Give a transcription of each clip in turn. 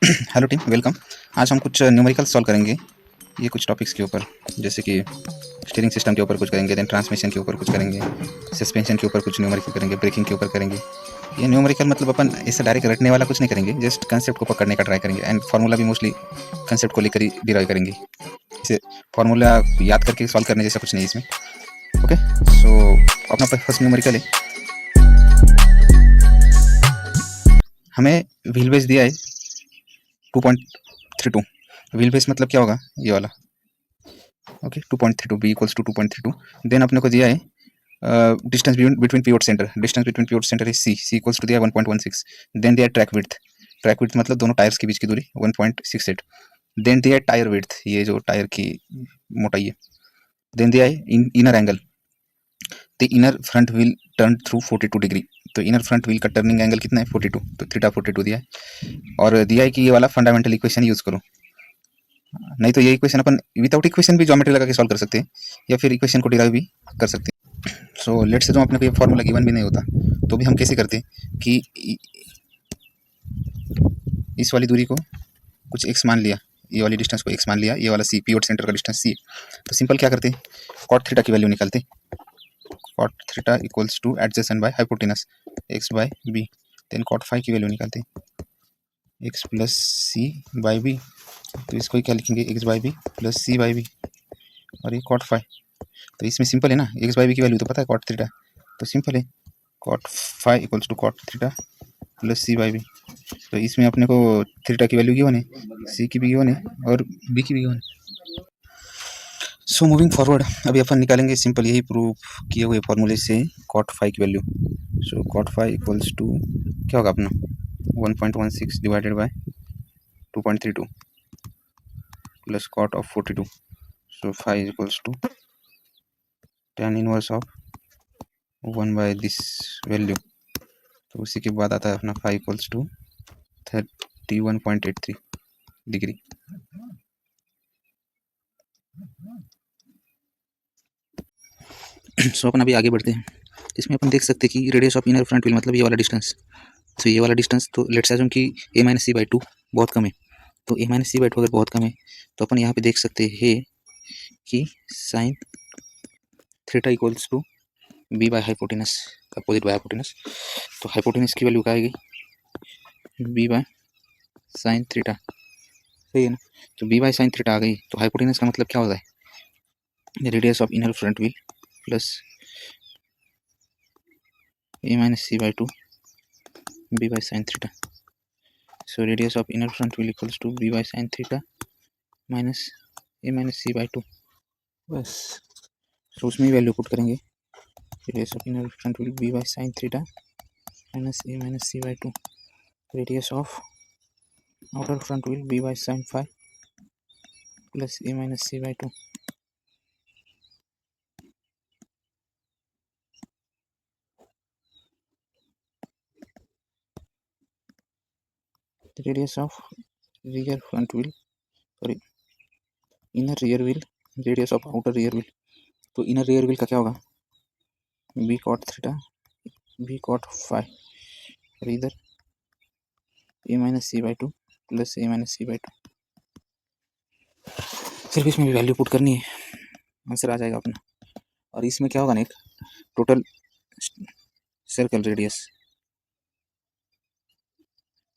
Hello team, welcome. आज हम कुछ न्यूमेरिकल सॉल्व करेंगे। ये कुछ टॉपिक्स के ऊपर, जैसे कि स्टीयरिंग सिस्टम के ऊपर कुछ करेंगे, देन ट्रांसमिशन के ऊपर कुछ करेंगे, सस्पेंशन के ऊपर कुछ न्यूमेरिकल करेंगे, ब्रेकिंग के ऊपर करेंगे। ये न्यूमेरिकल मतलब अपन इससे डायरेक्ट रटने वाला कुछ नहीं करेंगे, जस्ट कंसेप्ट को पकड़ने का ट्राई करेंगे। एंड फार्मूला भी मोस्टली कंसेप्ट को लेकर ही डिराइव करेंगे। इसे फार्मूला याद करके सॉल्व करने जैसा कुछ नहीं है इसमें। ओके, सो अपना फर्स्ट न्यूमेरिकल है। हमें व्हील बेस दिया है 2.32। व्हील बेस मतलब क्या होगा, ये वाला। Okay, 2.32 B equals to 2.32। Then अपने को दिया है distance between pivot centre. Distance between pivot centre is C equals to दिया 1.16। देन दिया ट्रैक विड्थ। ट्रैक विड्थ मतलब दोनों टायर्स के बीच की दूरी 1.68। देन दिया है टायर विड्थ, ये जो टायर की मोटाई है। देन दिया है inner angle, the inner front wheel turn through 42 degree. तो इनर फ्रंट व्हील का टर्निंग एंगल कितना है, 42, तो थीटा 42 दिया है। और दिया है कि ये वाला फंडामेंटल इक्वेशन यूज करो। नहीं तो ये इक्वेशन अपन विदाउट इक्वेशन भी ज्योमेट्री लगा के सॉल्व कर सकते हैं, या फिर इक्वेशन को डिराइव भी कर सकते हैं। सो लेट्स से जो अपने को ये फॉर्मूला गिवन भी नहीं होता, तो भी हम कैसे करते हैं कि इस वाली दूरी को कुछ एक्स मान लिया, ये वाली डिस्टेंस को एक्स मान लिया, ये वाला सी पीवट सेंटर का डिस्टेंस सी। तो सिंपल क्या करते हैं, कॉट थीटा की वैल्यू निकालते। Cot theta equals to adjacent by hypotenuse x by B. Then cot phi की वैल्यू निकालते x plus C by B. तो इसको क्या लिखेंगे, x by B plus C by B. और ये कॉट फाई, तो इसमें सिंपल है ना, एक्स बाई बी की वैल्यू तो पता है कॉट थीटा, तो सिंपल है cot phi equals to cot theta plus C by B. तो इसमें अपने को थीटा की वैल्यू गिवन है, सी की भी गिवन है और बी की भी गिवन है। सो मूविंग फॉरवर्ड अभी अपन निकालेंगे सिंपल यही प्रूफ किए हुए फॉर्मूले से कॉट फाई की value. So cot phi equals to क्या होगा अपना 1.16 divided by 2.32 plus cot of 42। So phi equals to tan inverse of 1 by this value. तो उसी के बाद आता है अपना phi equals to 31.83 degree. So अपन अभी आगे बढ़ते हैं। इसमें अपन देख सकते हैं कि radius of inner front wheel मतलब ये वाला डिस्टेंस। तो ये वाला डिस्टेंस, तो लेट्स अज्यूम कि a माइनस सी बाई 2 बहुत कम है। तो a माइनस सी बाई 2 अगर बहुत कम है, तो अपन यहाँ पे देख सकते हैं कि sine theta equals to B by hypotenuse, opposite by hypotenuse. तो हाइपोटेनस की वैल्यू क्या आएगी, बी बाय साइन थीटा, सही है ना। तो बी बाय साइन थीटा आ गई, तो हाइपोटेनस का मतलब क्या होता है, radius of inner front wheel plus a minus c by 2 b by sin theta. So radius of inner front wheel equals to b by sin theta minus a minus c by 2 बस। तो उसमें value put करेंगे, radius of inner front wheel b by sin theta minus a minus c by 2, radius of outer front wheel b by sin phi plus a minus c by 2। Radius of rear front wheel, sorry inner rear wheel, radius of outer rear wheel. तो inner rear wheel का क्या होगा, B cot theta B cot phi, और इधर A minus C by 2 plus A minus C by 2। सिर्फ इसमें भी value put करनी है, आंसर आ जाएगा अपना। और इसमें क्या होगा ना, एक total circle radius,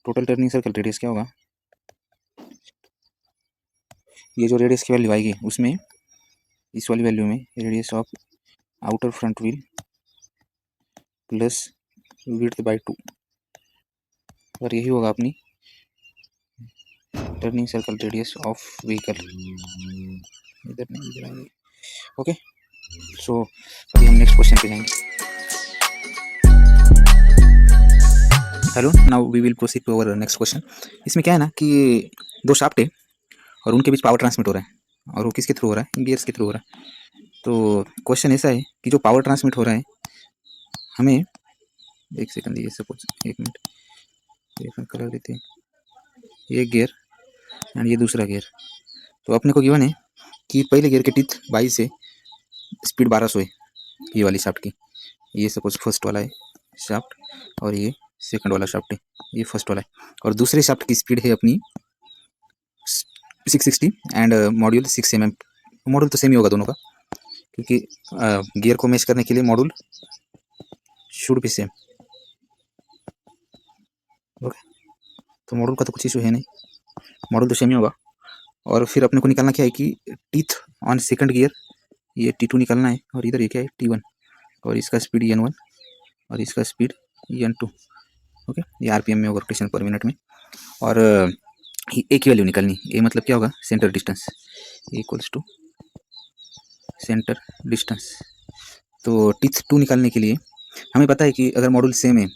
total turning circle radius क्या होगा, ये जो रेडियस की वैल्यू आएगी उसमें इस वाली वैल्यू में radius of outer front wheel plus width by 2, और यही होगा अपनी turning circle radius of vehicle. इधर नहीं, इधर आएंगे। ओके, सो अभी हम नेक्स्ट क्वेश्चन पे जाएंगे। Hello, now we will proceed to our next question. इसमें क्या है ना कि दो शाफ्ट है और उनके बीच पावर ट्रांसमिट हो रहा है, और वो किसके थ्रू हो रहा है, गियर्स के थ्रू हो रहा है। तो क्वेश्चन ऐसा है कि जो पावर ट्रांसमिट हो रहा है, हमें एक सेकंड, ये सपोज एक मिनट, ये कलर देते हैं, ये गियर एंड ये दूसरा गियर। तो अपने को गिवन है कि पहले गियर के टिथ 22 है, स्पीड 1200 है ये वाली शाफ्ट की। ये सपोज फर्स्ट वाला है शाफ्ट और ये सेकंड वाला शाफ्ट है, ये फर्स्ट वाला है, और दूसरे शाफ्ट की स्पीड है अपनी 660 एंड मॉड्यूल 6 mm। मॉड्यूल तो सेम ही होगा दोनों का, क्योंकि गियर को मैच करने के लिए module should be same. Okay, तो मॉड्यूल का तो कुछ इशू है नहीं, मॉड्यूल तो सेम ही होगा। और फिर अपने को निकालना क्या है कि टीथ ऑन सेकंड गियर, ये T2 निकालना है, और इधर ये क्या है T1, और इसका स्पीड N1 और इसका स्पीड N2। ओके, ये RPM में होगा, रोटेशन पर मिनट में। और एक ही वैल्यू निकालनी, ये मतलब क्या होगा, centre distance equals to centre distance. तो टीथ 2 निकालने के लिए हमें पता है कि अगर मॉड्यूल सेम है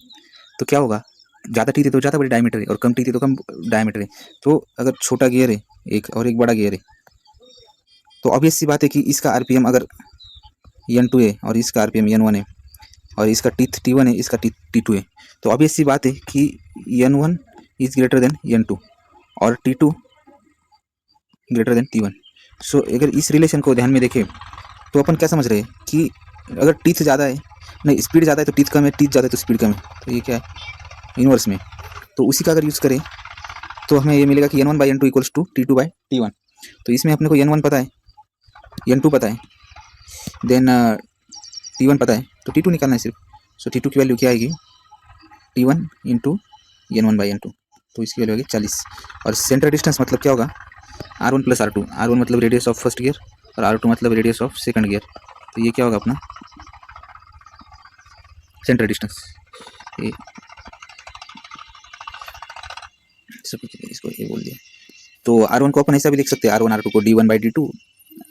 तो क्या होगा, ज़्यादा टीथ है तो ज़्यादा बड़ी डायमीटर है, और कम टीथ है तो कम डायमीटर है। तो अगर छोटा गियर है एक और एक बड़ा गियर है, तो ऑब्वियस सी बात है कि इसका RPM अगर N2 है और इसका RPM N1 है, और इसका टीथ T1 है, इसका टीथ T2 है, तो ऑब्वियस सी बात है कि N1 is greater than N2 और T2 ग्रेटर देन T1। सो अगर इस रिलेशन को ध्यान में देखें तो अपन क्या समझ रहे हैं कि अगर टीथ ज़्यादा है, नहीं स्पीड ज़्यादा है तो टीथ कम है, टीथ ज़्यादा है तो स्पीड कम है, तो ये क्या है इनवर्स में। तो उसी का अगर यूज़ करें तो हमें ये मिलेगा कि N1/N2 इक्वल्स टू T2/T1। तो इसमें अपने को N1 पता है, N2 पता है, देन T1 पता है, तो T2 निकालना है सिर्फ। सो T2 की वैल्यू क्या आएगी, T1 इंटू N1/N2, तो इसकी वैल्यू आएगी 40। और सेंटर डिस्टेंस मतलब क्या होगा, R1 प्लस R2, R1 मतलब रेडियस ऑफ फर्स्ट गियर और R2 मतलब रेडियस ऑफ सेकंड गियर। तो ये क्या होगा अपना सेंटर डिस्टेंस। ये इसको ये बोल दिया। तो R1 को अपन ऐसा भी लिख सकते हैं, R1 R2 को D1/D2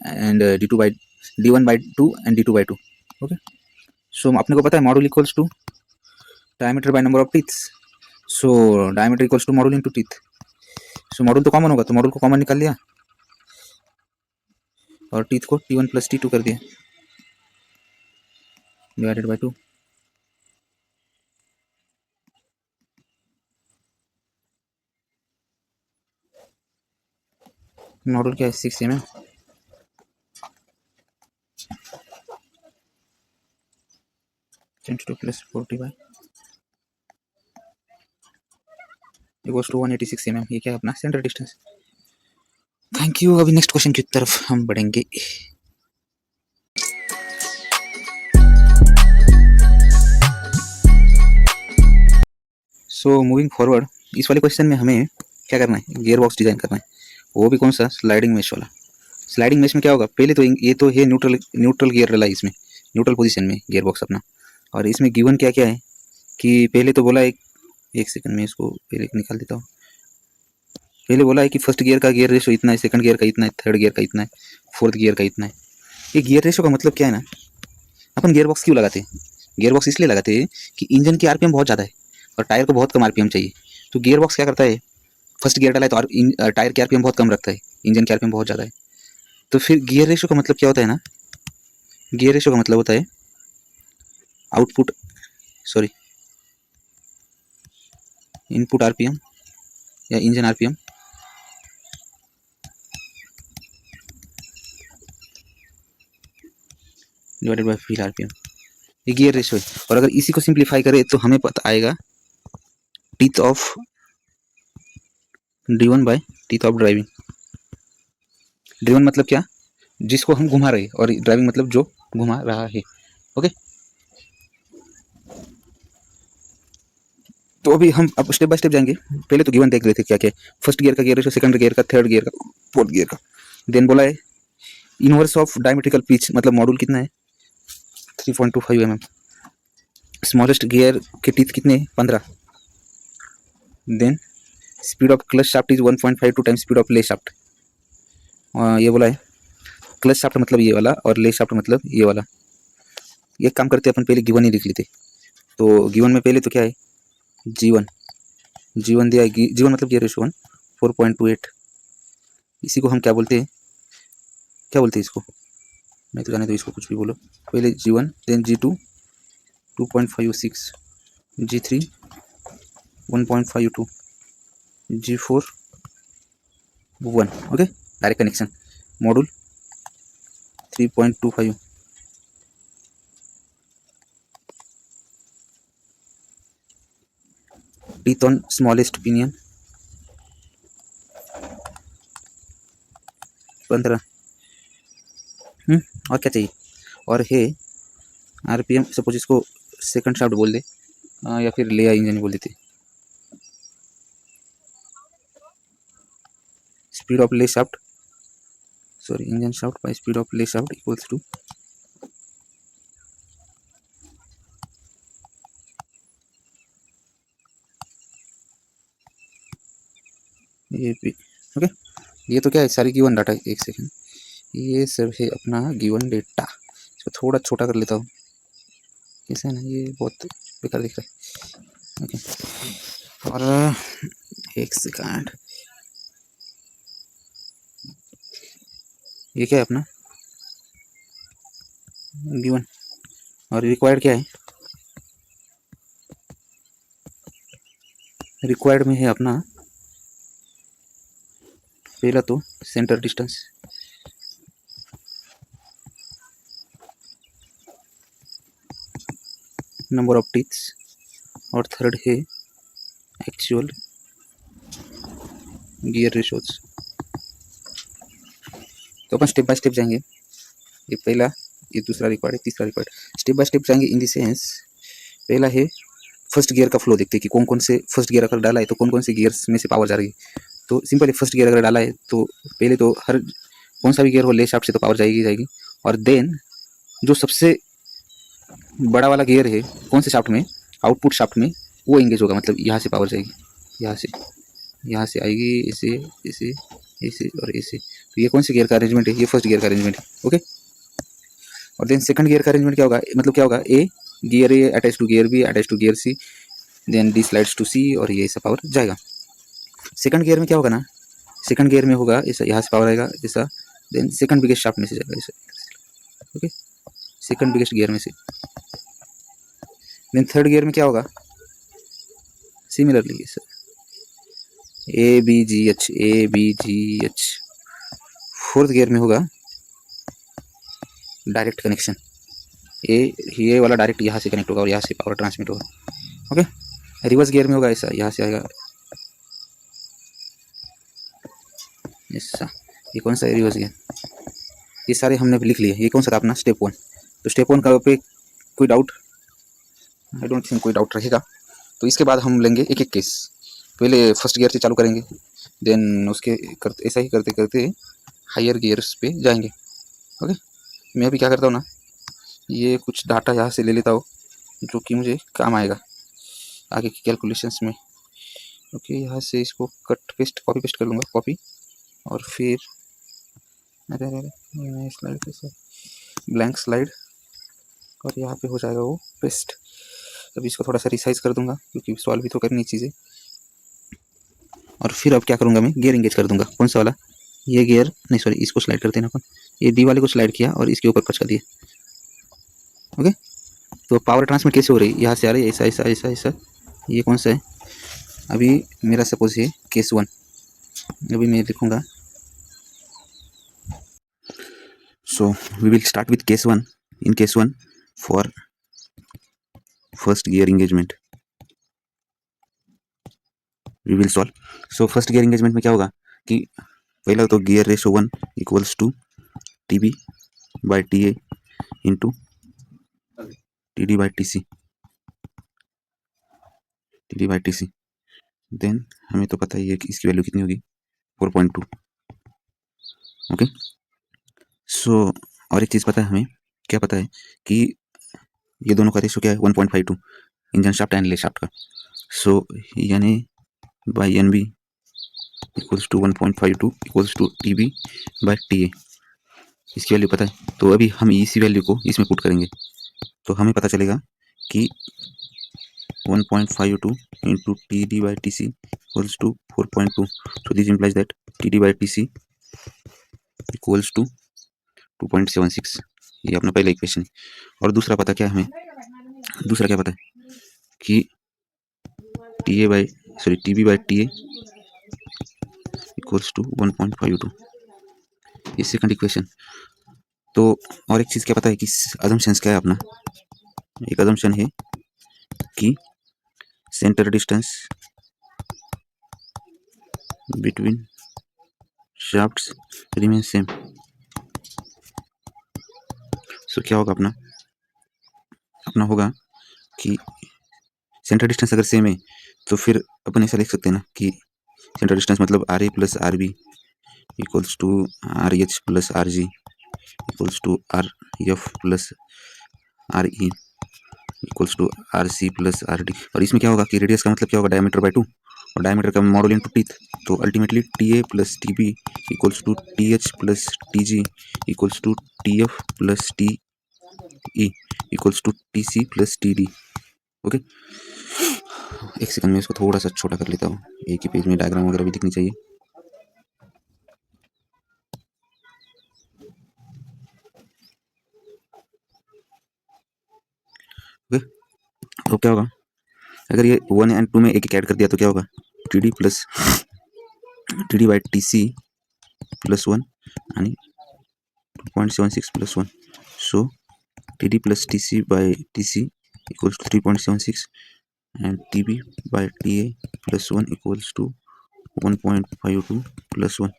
and D1/2 and D2/2। Okay, सो अपने को पता है module equals to diameter by number of teeths. So diameter equals to module into teeth. So module तो कॉमन होगा, तो मॉड्यूल को कॉमन निकाल लिया और टीथ को T1 प्लस T2 कर दिया डिवाइडेड बाय 2। मॉड्यूल क्या है 6 mm। × 2 plus 40 by equals to 186 mm। ये क्या है अपना सेंटर डिस्टेंस। Thank you. अभी नेक्स्ट क्वेश्चन की तरफ हम बढ़ेंगे। सो मूविंग फॉरवर्ड, इस वाले क्वेश्चन में हमें क्या करना है, गियर बॉक्स डिजाइन करना है, वो भी कौन सा, स्लाइडिंग मेश वाला। स्लाइडिंग मेश में क्या होगा, पहले तो ये तो है न्यूट्रल गियर डला इसमें, न्यूट्रल पोजीशन में गियर बॉक्स अपना। और इसमें गिवन क्या क्या है कि पहले तो बोला एक सेकंड में इसको पहले निकाल देता हूँ। पहले बोला है कि फर्स्ट गियर का गियर रेशो इतना है, सेकंड गियर का इतना है, थर्ड गियर का इतना है, फोर्थ गियर का इतना है। ये गियर रेशो का मतलब क्या है ना, अपन गियर बॉक्स क्यों लगाते हैं, गियर बॉक्स इसलिए लगाते हैं कि इंजन की RPM बहुत ज़्यादा है और टायर को बहुत कम RPM चाहिए। तो गियर बॉक्स क्या करता है, फर्स्ट गियर डाला है तो टायर की RPM बहुत कम रखता है, इंजन की RPM बहुत ज़्यादा है। तो फिर गियर रेशो का मतलब क्या होता है ना, गियर रेशो का मतलब होता है आउटपुट सॉरी इनपुट RPM या engine RPM divided by field RPM, ये गियर रेशो है। और अगर इसी को सिंप्लीफाई करें तो हमें पता आएगा teeth of D1 by teeth of driving. Driven मतलब क्या, जिसको हम घुमा रहे हैं, और ड्राइविंग मतलब जो घुमा रहा है। ओके, तो अभी हम अब स्टेप बाय स्टेप जाएंगे। पहले तो गिवन देख रहे थे क्या क्या, फर्स्ट गियर का गियर रेशो, सेकंड गियर का, थर्ड गियर का, फोर्थ गियर का। देन बोला है इनवर्स ऑफ डायमेट्रिकल पिच, मतलब मॉड्यूल कितना है 3.25 mm। स्मॉलेस्ट गियर के टीथ कितने 15। Then speed of clutch shaft is 1.52 times speed of lay shaft. ये बोला है क्लच शाफ्ट मतलब ये वाला और ले शाफ्ट मतलब ये वाला। ये काम करते अपन पहले गिवन ही लिख लेते। तो गिवन में पहले तो क्या है G1 दिया है, G1 मतलब गियर रेशो 1 4.28। इसी को हम क्या बोलते हैं, इसको नहीं तो जाने दो, इसको कुछ भी बोलो। पहले G1 then G2 2.56, G3 1.52, G4 1। Okay, direct connection module 3.25। Teeth on smallest pinion 15। और क्या चाहिए? और है आरपीएम, सपोज इसको सेकंड शाफ्ट बोल दे, या फिर ले इंजन बोल देते। Speed of lay shaft, sorry engine shaft by speed of lay shaft equals to ये भी। ओके, ये तो क्या है, सारी गिवन डाटा है। एक सेकेंड, ये सब है अपना गिवन डेटा। इसको थोड़ा छोटा कर लेता हूँ, कैसे है ना, ये बहुत बेकार दिख रहा है। ओके, और एक सेकेंड, ये क्या है अपना गिवन, और रिक्वायर्ड क्या है? रिक्वायर्ड में है अपना पहला तो centre distance, number of teeths, और थर्ड है एक्चुअल गियर रेशोज। तो अपन स्टेप बाय स्टेप जाएंगे। ये पहला, ये दूसरा रिक्वायर्ड है, तीसरा रिक्वायर्ड, स्टेप बाय स्टेप जाएंगे। इन द सेंस पहला है फर्स्ट गियर का फ्लो, देखते हैं कि कौन कौन से फर्स्ट गियर अगर डाला है तो कौन कौन से गियर्स में से पावर जा रही है। तो सिंपल है, फर्स्ट गियर अगर डाला है तो पहले तो हर कौन सा भी गियर हो ले शाफ्ट से तो पावर जाएगी। और देन जो सबसे बड़ा वाला गियर है कौन से शाफ्ट में, आउटपुट शाफ्ट में, वो एंगेज होगा, मतलब यहाँ से पावर जाएगी, यहाँ से आएगी, ऐसे और ऐसे। तो ये कौन से गियर का अरेंजमेंट है? ये फर्स्ट गियर का अरेंजमेंट है। ओके, और देन सेकंड गियर का अरेंजमेंट क्या होगा, मतलब क्या होगा, A gear A attach to gear B attach to gear C, then D slides to C, और ये ऐसा पावर जाएगा। सेकंड गियर में क्या होगा ना, सेकंड गियर में होगा ऐसा, यहाँ से पावर आएगा ऐसा, देन सेकंड बिगेस्ट शाफ्ट में से जाएगा ऐसा। ओके, सेकंड बिगेस्ट गियर में से। देन थर्ड गियर में क्या होगा, सिमिलरली ऐसा A B G H. Fourth gear में होगा डायरेक्ट कनेक्शन, ये वाला डायरेक्ट यहाँ से कनेक्ट होगा और यहाँ से पावर ट्रांसमिट होगा। ओके, रिवर्स गियर में होगा ऐसा, यहाँ से आएगा ऐसा। ये कौन सा रिवर्स गियर, ये सारे हमने लिख लिए। ये कौन सा था अपना स्टेप 1। तो स्टेप 1 का पे कोई डाउट, आई डोंट थिंक कोई डाउट रहेगा। तो इसके बाद हम लेंगे एक एक केस। पहले फर्स्ट गियर से चालू करेंगे, देन उसके करते ऐसा ही करते करते हायर गियर्स पे जाएंगे। ओके, मैं अभी क्या करता हूँ ना, ये कुछ डाटा यहाँ से ले लेता हूँ जो कि मुझे काम आएगा आगे की कैलकुलेशंस में। ओके, यहाँ से इसको कट पेस्ट कॉपी पेस्ट कर लूँगा, कॉपी, और फिर अरे स्लाइड कैसे, ब्लैंक स्लाइड, और यहाँ पे हो जाएगा वो पेस्ट। अभी इसको थोड़ा सा रिसाइज कर दूंगा क्योंकि सॉल्व भी तो करनी चीज़ें। और फिर अब क्या करूँगा, मैं गियर इंगेज कर दूंगा। कौन सा वाला, ये गियर नहीं, सॉरी इसको स्लाइड करते हैं ना अपन, ये डी वाले को स्लाइड किया और इसके ऊपर पचका दिया। ओके, तो पावर ट्रांसमिट कैसे हो रही है, यहाँ से आ रही है ऐसा ऐसा ऐसा ऐसा। ये कौन सा है, अभी मेरा सपोज है केस 1। अभी मैं लिखूँगा, so we will start with case 1। In case 1 for first gear engagement we will solve. So first gear engagement में क्या होगा कि पहला तो gear ratio 1 equals to T B by T A into T D by T C, then हमें तो पता ही है कि इसकी वैल्यू कितनी होगी, 4.2। ओके, सो और एक चीज़ पता है हमें, क्या पता है कि ये दोनों का रेशो क्या है, 1.52, engine shaft and lay shaft का। So N A by N B equals to 1.52 equals to T B by T A, इसकी वैल्यू पता है। तो अभी हम इसी वैल्यू को इसमें पुट करेंगे तो हमें पता चलेगा कि 1.52 into TD by TC equals to 4.2. So this implies that TD by TC equals to 2.76। ये अपना पहला इक्वेशन है। और दूसरा पता क्या है हमें, दूसरा क्या पता है कि TB by TA equals to 1.52, ये सेकंड इक्वेशन। तो और एक चीज़ क्या पता है कि अजम्पशंस क्या है अपना, एक अजम्पशन है कि centre distance between shafts remain same. So क्या होगा अपना अपना होगा कि सेंटर डिस्टेंस अगर सेम है तो फिर अपन ऐसा लिख सकते हैं ना कि सेंटर डिस्टेंस मतलब R A plus R B equals to R H plus R G equals to R F plus R E equals to R C plus R D. और इसमें क्या होगा कि रेडियस का मतलब क्या होगा, डायमीटर बाय 2, और डायमीटर का मॉडल इंटू टीथ, तो ultimately T A plus T B equals to T H plus T G equals to T F plus T E equals to T C plus T D. Okay, एक second में इसको थोड़ा सा छोटा कर लेता हूँ, एक ही पेज में डायग्राम वगैरह भी दिखनी चाहिए। ओके, तो क्या होगा अगर ये 1 एंड 2 में एक ऐड कर दिया तो क्या होगा, T D plus T D by T C plus 1 आणि 2.76 plus 1, so T D plus T C by T C equals to 3.76 and TB by TA plus 1 equals to 1.52 plus 1.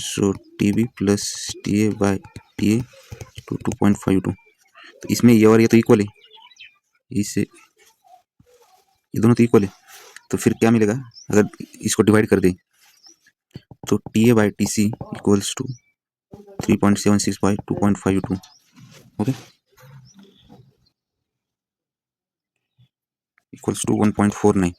So TB plus TA by TA to 2.52। तो इसमें ये और ये तो equal है, इससे ये दोनों तो इक्वल है, तो फिर क्या मिलेगा अगर इसको डिवाइड कर दें तो TA by T C equals to 3.76 by 2.52। Okay, equals to 1.49।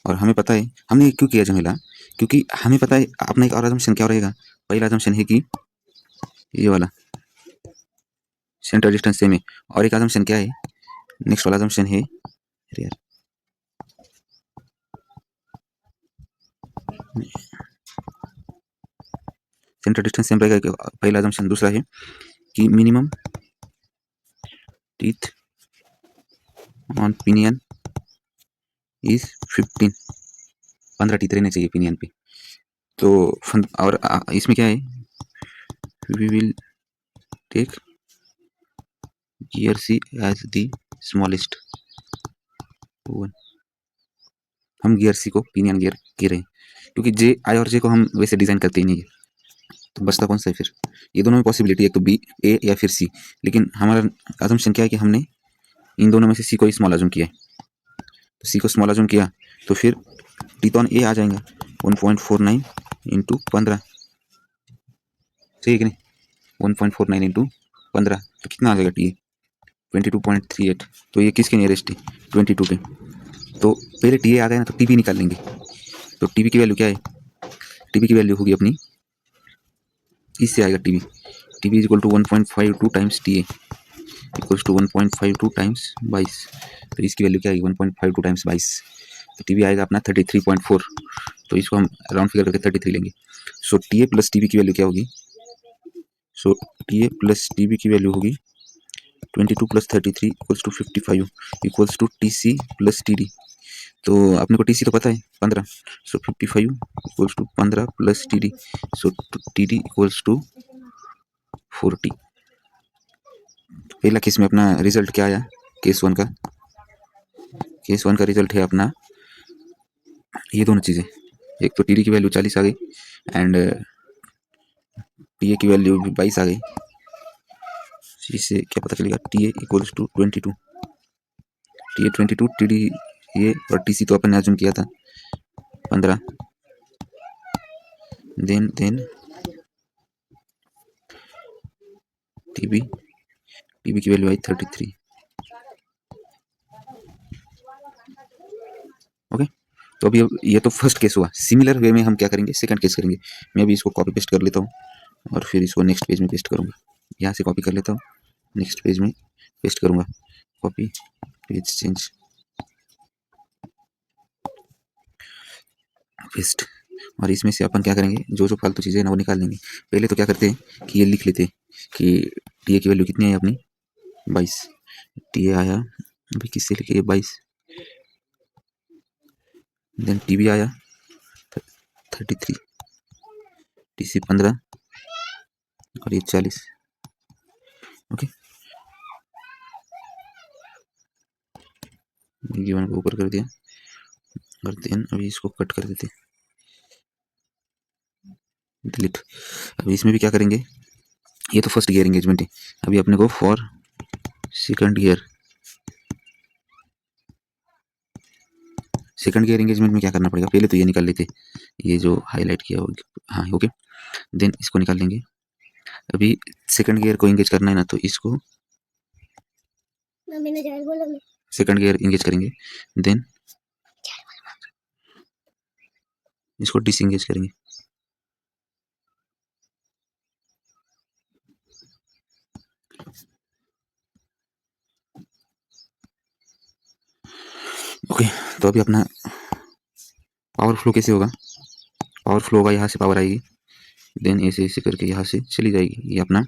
और हमें पता है हमने क्यों किया झमेला, क्योंकि हमें पता है अपना एक और अजम्पशन क्या रहेगा, पहला अजम्पशन है कि ये वाला सेंटर डिस्टेंस सेम है, और एक अजम्पशन क्या है, नेक्स्ट वाला अजम्पशन है, अरे यार सेंटर डिस्टेंस सेम रहेगा, पहला अजम्पशन। दूसरा है कि minimum teeth on pinion is 15 teeth रहने चाहिए पिनियन पे। तो और इसमें क्या है, we will take gear C as the smallest one. हम गियर सी को पिनियन गियर कह रहे हैं, क्योंकि जे आई और जे को हम वैसे डिजाइन करते ही नहीं है, तो बचता कौन सा है फिर, ये दोनों में पॉसिबिलिटी है, एक तो बी ए या फिर सी, लेकिन हमारा अजम्पशन क्या है कि हमने इन दोनों में से सी को स्मॉल अजूम किया है, तो सी को स्मॉल अजूम किया तो फिर टीथ ऑन ए आ जाएगा 1.49 इंटू 15, सही है कि नहीं, 1.49 इंटू 15 तो कितना आ जाएगा टी ए 22.38। तो ये किसके नियरेस्ट है 22 के, तो पहले टी ए आ गया ना तो टी बी निकाल लेंगे। तो टी बी की वैल्यू क्या है, टी बी की वैल्यू होगी अपनी, इससे आएगा T B is equal to 1.52 times T A equals to 1.52 times 22। तो इसकी वैल्यू क्या आएगी 1.52 टाइम्स 22, तो टी बी आएगा अपना 33.4, तो इसको हम राउंड फिगर करके 33 लेंगे। So T A plus T B की वैल्यू क्या होगी, so T A plus T B की वैल्यू होगी 22 plus 33 equals to 55 equals to T C plus T D. तो अपने को टी सी तो पता है 15, so 55 equals to 15 plus T D, so T D equals to 40। पहला केस में अपना रिजल्ट क्या आया, केस वन का रिजल्ट है अपना ये दोनों चीज़ें, एक तो टी डी की वैल्यू 40 आ गई एंड टी ए की वैल्यू भी 22 आ गई। इससे क्या पता चलेगा, T A equals to 22, T A 22, T D ये और टी सी तो अपन ने अज्यूम किया था 15, देन टी बी की वैल्यू आई 33। ओके, तो अभी ये तो फर्स्ट केस हुआ, सिमिलर वे में हम क्या करेंगे, सेकंड केस करेंगे। मैं अभी इसको कॉपी पेस्ट कर लेता हूँ और फिर इसको नेक्स्ट पेज में पेस्ट करूँगा, यहाँ से कॉपी कर लेता हूँ, नेक्स्ट पेज में पेस्ट करूँगा, कॉपी पेज चेंज पेस्ट। और इसमें से अपन क्या करेंगे, जो जो फालतू चीज़ें ना वो निकाल लेंगे। पहले तो क्या करते हैं कि ये लिख लेते हैं कि टी ए की वैल्यू कितनी है अपनी 22, टी ए आया अभी किससे लिखे 22, देन टी बी आया 33, टी सी 15 और ये 40। ओके, गिवन को ऊपर कर दिया और देन अभी इसको कट कर देते, डिलीट। अभी इसमें भी क्या करेंगे, ये तो फर्स्ट गियर एंगेजमेंट है, अभी अपने को for second gear, second gear engagement में क्या करना पड़ेगा, पहले तो ये निकाल लेते, ये जो हाईलाइट किया हो, हाँ ओके, देन इसको निकाल लेंगे। अभी सेकंड गियर को एंगेज करना है ना, तो इसको सेकंड गियर एंगेज करेंगे, देन इसको डिसएंगेज करेंगे। ओके, तो अभी अपना पावर फ्लो कैसे होगा, पावर फ्लो होगा, यहाँ से पावर आएगी, देन ऐसे ऐसे करके यहाँ से चली जाएगी, ये अपना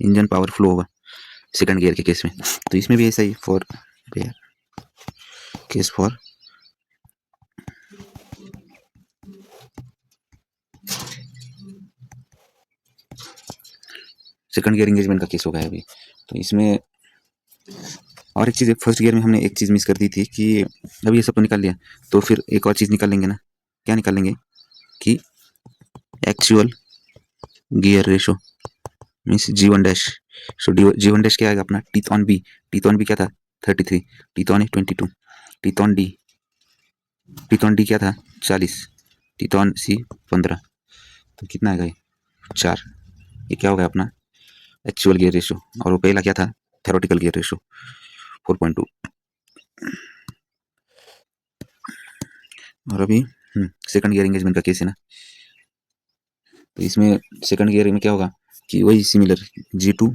इंजन पावर फ्लो होगा सेकंड गियर के केस में। तो इसमें भी ऐसा ही for case for second gear engagement का केस होगा अभी। तो इसमें और एक चीज़, फर्स्ट गियर में हमने एक चीज़ मिस कर दी थी कि अभी ये सब तो निकाल लिया, तो फिर एक और चीज़ निकाल लेंगे ना, क्या निकाल लेंगे कि actual gear ratio means G1 dash. So G1 dash क्या आएगा अपना, teeth on B, teeth on B क्या था 33, teeth on A 22, teeth on D, teeth on D क्या था 40, टीथ ऑन सी 15, तो कितना आएगा ये 4। ये क्या होगा अपना एक्चुअल गियर रेशो, और वो पहला क्या था थ्योरेटिकल गियर रेशो 4.2। और अभी सेकंड गियर एंगेजमेंट का केस है ना, तो इसमें सेकंड गियर में क्या होगा कि वही similar G2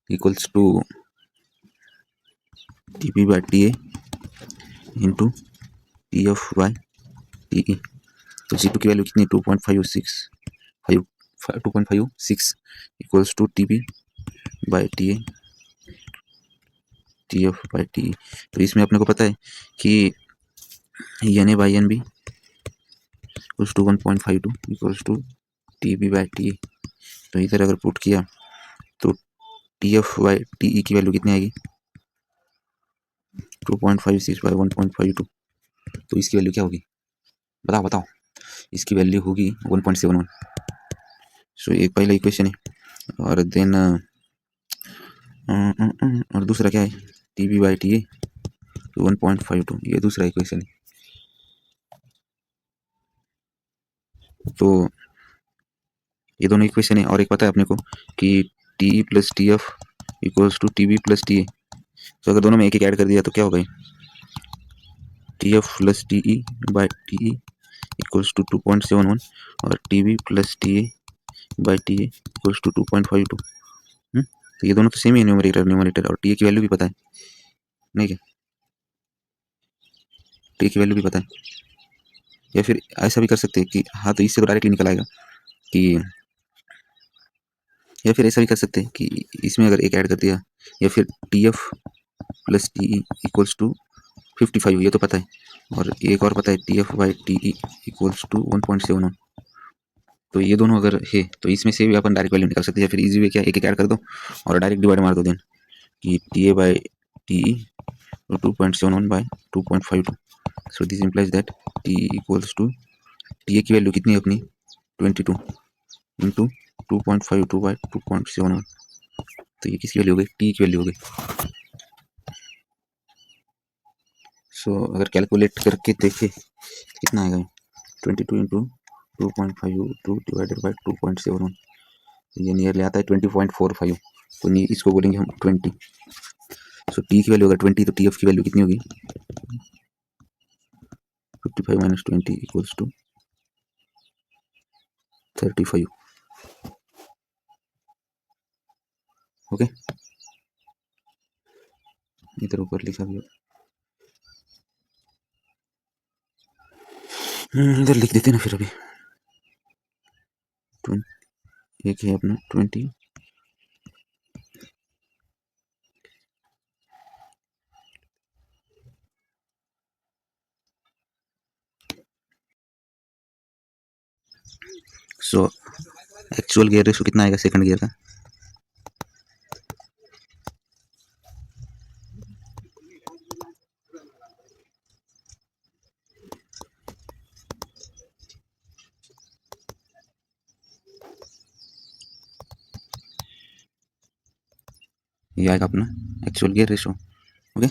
equals to TP by TA into TF by TE। तो G2 की वैल्यू कितनी 2.56 2.56 equals to TP by TA TF by TE। तो इसमें अपने को पता है कि NA by NB equals to 1.52 equals to TB by TE। तो इधर अगर पुट किया तो TF बाय TE की वैल्यू कितनी आएगी 2.56 बाय 1.52। तो इसकी वैल्यू क्या होगी, बताओ बताओ, इसकी वैल्यू होगी 1.71। सो एक पहला इक्वेशन है, और देन और दूसरा क्या है TB बाई TA 1.52, ये दूसरा इक्वेशन है। तो ये दोनों इक्वेशन है, और एक पता है अपने को कि TE plus TF equals to TB plus TA। तो अगर दोनों में एक एक ऐड कर दिया तो क्या होगा TF plus TE by TE equals to 2.71 और TB plus TA by TA equals to 2.52। तो ये दोनों तो सेम ही है, न्यूमरेटर, और TA की वैल्यू भी पता है, नहीं क्या TA की वैल्यू भी पता है। या फिर ऐसा भी कर सकते हैं कि हाँ, तो इससे तो डायरेक्टली निकल आएगा कि, या फिर ऐसा भी कर सकते हैं कि इसमें अगर एक ऐड कर दिया, या फिर TF plus TE equals to 55, ये तो पता है, और एक और पता है TF by TE equals to 1.71। तो ये दोनों अगर है तो इसमें से भी अपन डायरेक्ट वैल्यू निकाल सकते हैं, या फिर इजी वे क्या एक एक ऐड कर दो और डायरेक्ट डिवाइड मार दो, देन कि TA by TE 2.71 by 2.52। So this implies that TE equals to, TA की वैल्यू कितनी है अपनी 22 इंटू 2.52 बाई 2.71। तो ये किसकी वैल्यू हो गई, टी की वैल्यू हो गई। सो अगर कैलकुलेट करके देखे कितना आएगा 22 इंटू 2.52 डिवाइडेड बाई 2.71, ये नियरली आता है 20.45। तो इसको बोलेंगे हम 20। सो टी की वैल्यू अगर 20 तो टी एफ की वैल्यू कितनी होगी 55 माइनस 20 इक्वल्स टू 35। ओके, इधर ऊपर लिखा भी इधर लिख देते ना फिर। अभी एक है अपना 20 सो एक्चुअल गियर रेशो कितना आएगा सेकंड गियर का, ये आएगा अपना actual gear ratio. Okay,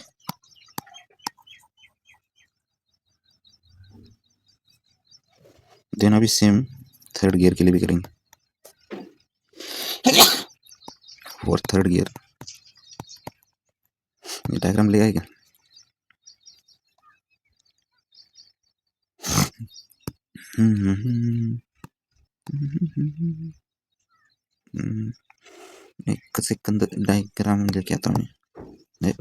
then अभी सेम थर्ड गियर के लिए भी करेंगे। फॉर थर्ड गियर ये डायग्राम ले आएगा। एक सेकंड डायग्राम लेके आता हूँ मैं।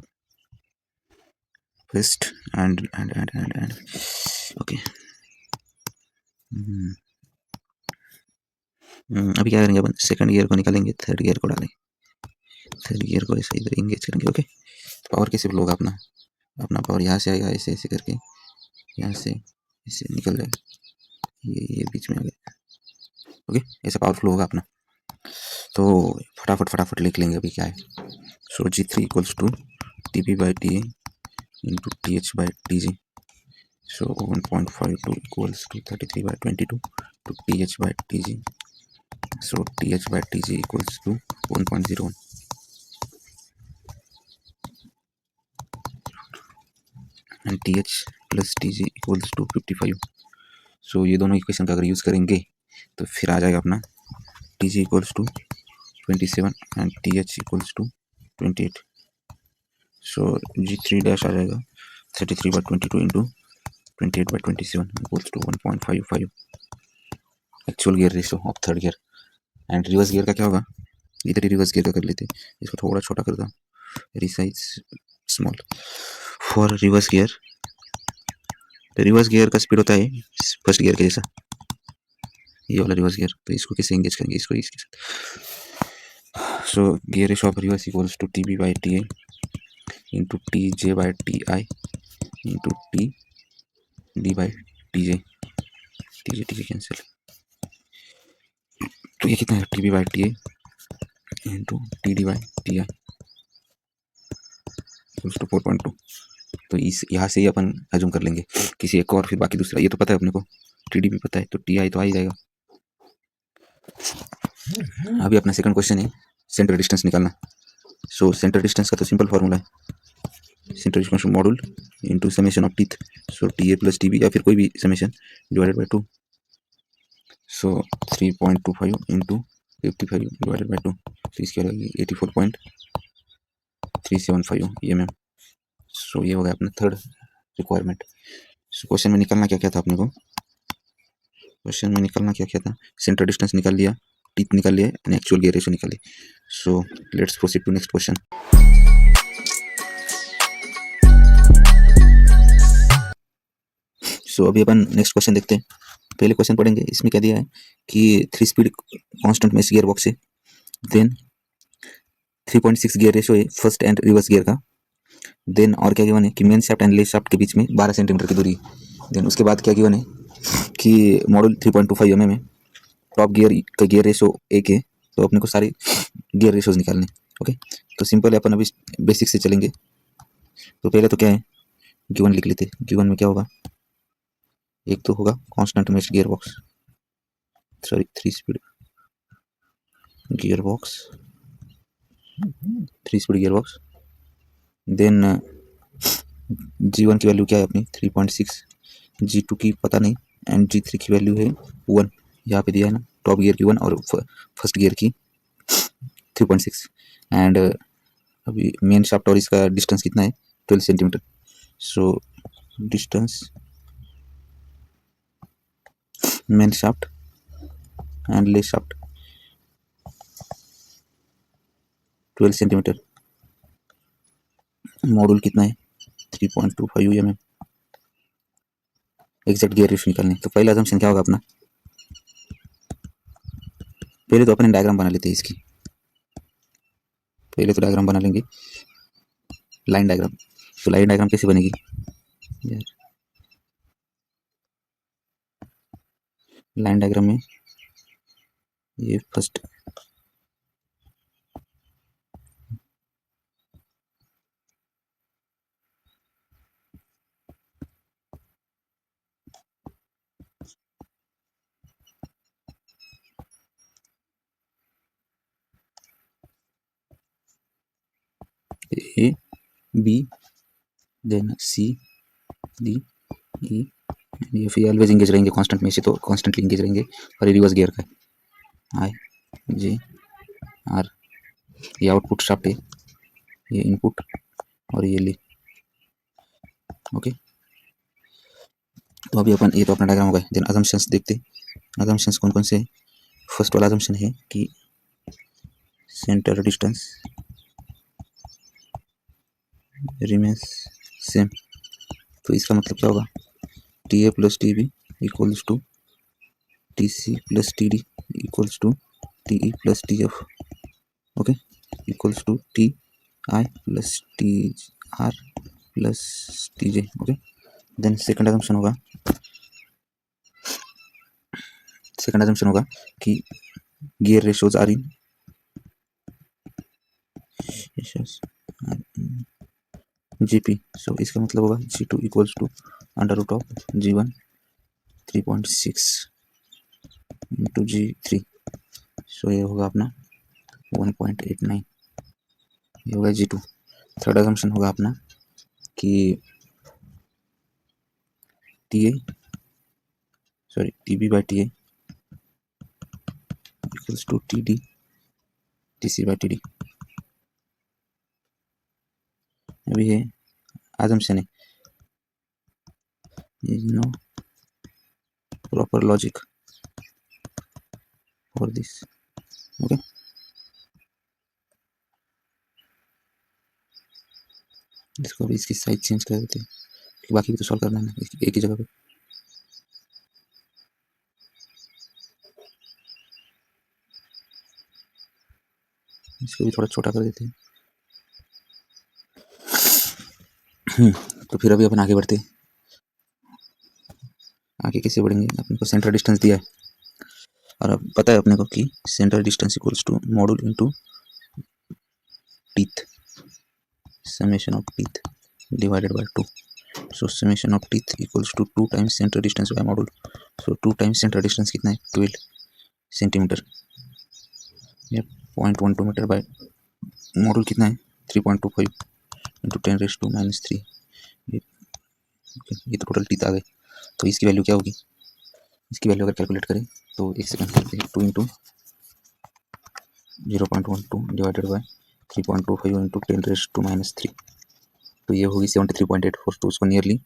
First and okay. अभी क्या करेंगे अपन, सेकंड गियर को निकालेंगे, थर्ड गियर को डालेंगे, थर्ड गियर को ऐसे इधर इंगेज करेंगे। ओके, पावर कैसे फ्लो होगा अपना, अपना पावर यहाँ से आएगा, ऐसे ऐसे करके यहाँ से ऐसे निकल जाएगा, ये बीच में आ गया। ओके, ऐसा पावर फ्लो होगा अपना। तो फटाफट लिख लेंगे अभी क्या है। So G3 equals to TP by TA into TH by TG। So 1.52 equals to 33 by 22 to TH by TG. So TH by TG equals to 1.01 and TH plus TG equals to 55. So ये दोनों equation का अगर use करेंगे तो फिर आ जाएगा अपना TG equals to 27 and TH equals to 28. So G3 dash आ जाएगा 33 by 22 into 28 by 27 equals to 1.55 actual gear ratio of third gear. And reverse gear का क्या होगा, इधर ही रिवर्स गियर का कर लेते, इसको थोड़ा छोटा कर दो, resize small. For reverse gear, reverse gear का स्पीड होता है फर्स्ट गियर के जैसा, ये वाला रिवर्स गियर। तो इसको कैसे एंगेज करेंगे, इसको इसके साथ। So gear ratio of reverse equals to TB by TA into TJ by TI into TD by TJ। TJ cancel, तो ये कितना है TB by TA into TD by TI equals to 4.2। तो इस यहाँ से ही अपन अज्यूम कर लेंगे किसी एक और, फिर बाकी दूसरा। ये तो पता है अपने को, TD भी पता है, तो TI तो आ ही जाएगा। अभी अपना सेकंड क्वेश्चन है सेंटर डिस्टेंस निकालना। सो सेंटर डिस्टेंस का तो सिंपल फॉर्मूला है, centre distance module into summation of teeth. So TA plus TB या फिर कोई भी summation divided by 2। So 3.25 into 55 divided by 2, तो इसकी आ जाएगी 84.375 mm। सो ये हो गया अपना थर्ड रिक्वायरमेंट। सो क्वेश्चन में निकालना क्या क्या था अपने को, क्वेश्चन में निकालना क्या क्या था, सेंटर डिस्टेंस निकाल लिया, टीथ निकाल लिया एंड एक्चुअल गियर रेशो निकाली। So let's proceed to next question. So अभी अपन नेक्स्ट क्वेश्चन देखते हैं। पहले क्वेश्चन पढ़ेंगे, इसमें क्या दिया है कि 3 speed constant mesh gear box है, देन 3.6 गियर रेशो है फर्स्ट एंड रिवर्स गियर का, देन और क्या गिवन है कि main shaft and less shaft के बीच में 12 सेंटीमीटर की दूरी, देन उसके बाद क्या गिवन है कि मॉडल 3.25 mm है, टॉप गियर का गियर रेशो 1 है, तो अपने को सारे गियर रेशोज निकालने। ओके, तो सिंपल है, अपन अभी बेसिक से चलेंगे। तो पहले तो क्या है, गिवन लिख लेते। गिवन में क्या होगा, एक तो होगा constant mesh gear box, sorry 3 speed gear box, 3 speed gear box. Then G1 की वैल्यू क्या है अपनी 3.6, G2 की पता नहीं, एंड G3 की वैल्यू है 1, यहाँ पे दिया है ना, टॉप गियर की 1 और फर्स्ट गियर की 3.6। एंड अभी मेन शाफ्ट और इसका डिस्टेंस कितना है 12 centimetre. So distance main shaft and less shaft 12 centimetre, module कितना है 3.25 mm। एग्जैक्ट गियर रेशो निकालने, तो पहला असम्पशन क्या होगा अपना, पहले तो अपने डायग्राम बना लेते हैं इसकी, पहले तो डायग्राम बना लेंगे, लाइन डायग्राम। तो लाइन डायग्राम कैसे बनेगी यार, लाइन डायग्राम में ये first A B then C D E and F. ये ऑलवेज इंगेज रहेंगे कांस्टेंट में से, तो कांस्टेंटली इंगेज रहेंगे। और ये रिवर्स गियर का है, आई जे आर। ये आउटपुट शाफ्ट है, ये इनपुट और ये ली। ओके, तो अभी अपन ये तो अपना डायग्राम हो गया। देन अजम्पशंस देखते। अजम्पशंस कौन कौन से हैं? फर्स्ट वाला अजम्पशन है कि सेंटर डिस्टेंस रिमेन्स सेम। तो इसका मतलब क्या होगा? T A plus T B equals to T C plus T D equals to T E plus T F. Okay, equals to T I plus T R plus T J. Okay, then second assumption होगा कि gear ratios are in GP. So इसका मतलब होगा G2 equals to under root of G1 3.6 into G3। सो ये होगा अपना 1.89। ये होगा G2। थर्ड अजम्पशन होगा अपना कि TB by TA equals to TD TC by TD। अभी है assumption है, is no proper logic for this। Okay, इसको भी इसकी साइज चेंज कर देते हैं, बाकी भी तो सॉल्व करना है ना एक ही जगह पे। इसको भी थोड़ा छोटा कर देते हैं। तो फिर अभी अपन आगे बढ़ते हैं। आगे कैसे बढ़ेंगे? अपने को सेंटर डिस्टेंस दिया है और अब पता है अपने को कि centre distance equals to module into teeth, summation of teeth divided by 2। So summation of teeth equals to 2 times centre distance by module. So 2 times centre distance कितना है? 12 सेंटीमीटर। ये 0.12 मीटर बाय मॉड्यूल कितना है? 3.25 into 10⁻³ ये तो total teeth आ गए। तो इसकी वैल्यू क्या होगी? इसकी वैल्यू अगर कैलकुलेट करें तो एक सेकंड करते हैं। 2 इंटू 0.12 डिवाइडेड बाय 3.25 इंटू 10⁻³ तो ये होगी 73.84। तो उसको nearly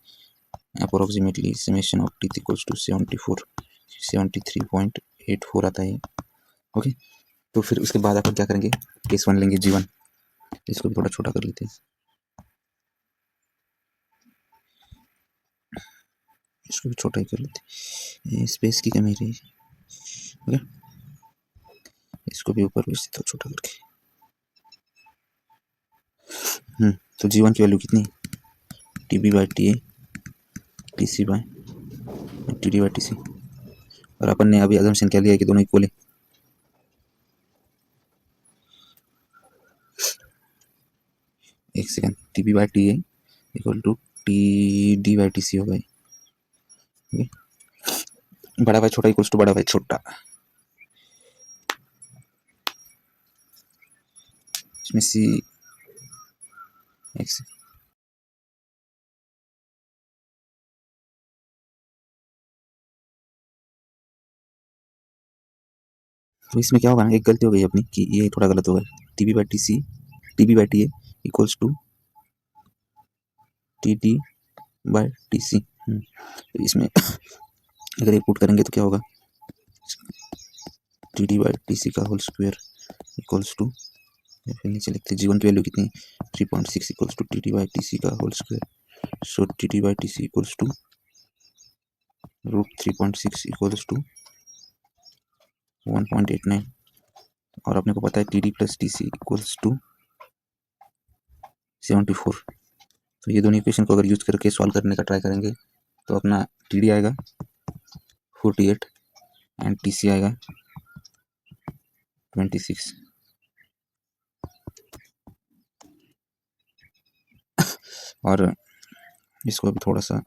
approximately summation of teeth equals to 73.84 आता है। ओके, तो फिर उसके बाद अपन क्या करेंगे? केस 1 लेंगे G1। इसको भी थोड़ा छोटा कर लेते हैं, इसको भी छोटा ही कर लेते हैं, स्पेस की कमी रही। ओके, इसको भी ऊपर भेज देता हूँ छोटा करके। तो G1 की वैल्यू कितनी? TB by TA TC by TD by TC। और अपन ने अभी अजम्पशन क्या लिया है कि दोनों इक्वल है। एक second, TB by TA equal to TD by TC होगा। बड़ा बाई छोटा इक्वल्स टू बड़ा बाई छोटा। इसमें सी एक्स। तो इसमें क्या होगा ना, एक गलती हो गई अपनी कि ये थोड़ा गलत होगा। TB by TA equals to TD by TC। तो इसमें अगर ये पुट करेंगे तो क्या होगा? TD बाई TC का होल स्क्वायर इक्वल्स टू, फिर नीचे लिखते G1 की वैल्यू कितनी? 3.6 equals to TD by TC का whole square. So TD by TC equals to root 3.6 equals to 1.89। और अपने को पता है TD plus TC equals to 74। तो ये दोनों इक्वेशन को अगर यूज करके सॉल्व करने का ट्राई करेंगे तो अपना TD आएगा 48 एंड TC आएगा 26। और इसको अभी थोड़ा सा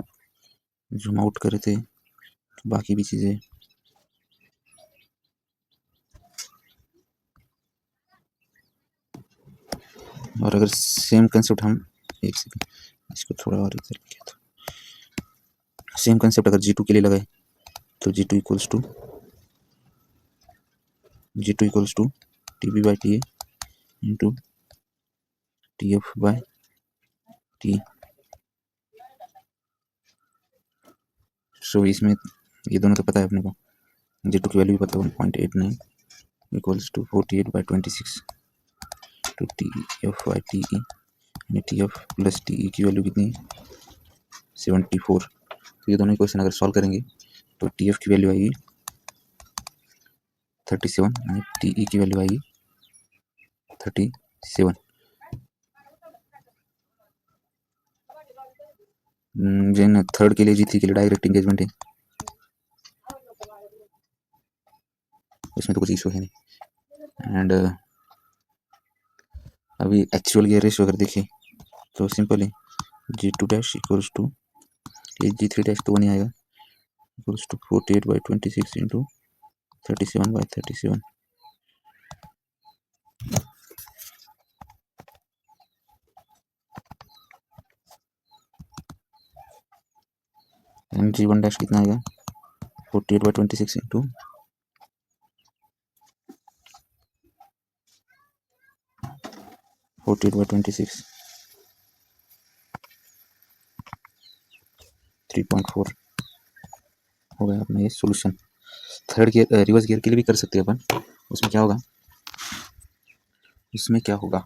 जूम आउट करे थे, बाकी भी चीज़ें और अगर सेम कंसेप्ट हम एक सेकंड इसको थोड़ा और इधर किया तो सेम कंसेप्ट अगर G2 के लिए लगाए तो G2 equals to TB by TA into TF by T। So इसमें ये दोनों तो पता है अपने को, G2 की वैल्यू भी पता है 1.89 equals to 48/26 to TF by TE, यानी TF प्लस TE की वैल्यू कितनी है 74। तो ये दोनों इक्वेशन अगर सॉल्व करेंगे तो TF की वैल्यू आएगी 37 यानी TE की वैल्यू आएगी 37। जिन थर्ड के लिए G3 के लिए डायरेक्ट इंगेजमेंट है, उसमें तो कुछ इशू है नहीं। एंड अभी एक्चुअल गियर रेशियो अगर देखें तो सिंपल है, G2 dash equals to G3 dash तो 1 ही आएगा equals to 48/26 into 37/37। And G1 dash कितना आएगा 48/26 इंटू 48/26 3.4 हो गया अपना ये solution. Third gear reverse gear के लिए भी कर सकते हैं अपन। उसमें क्या होगा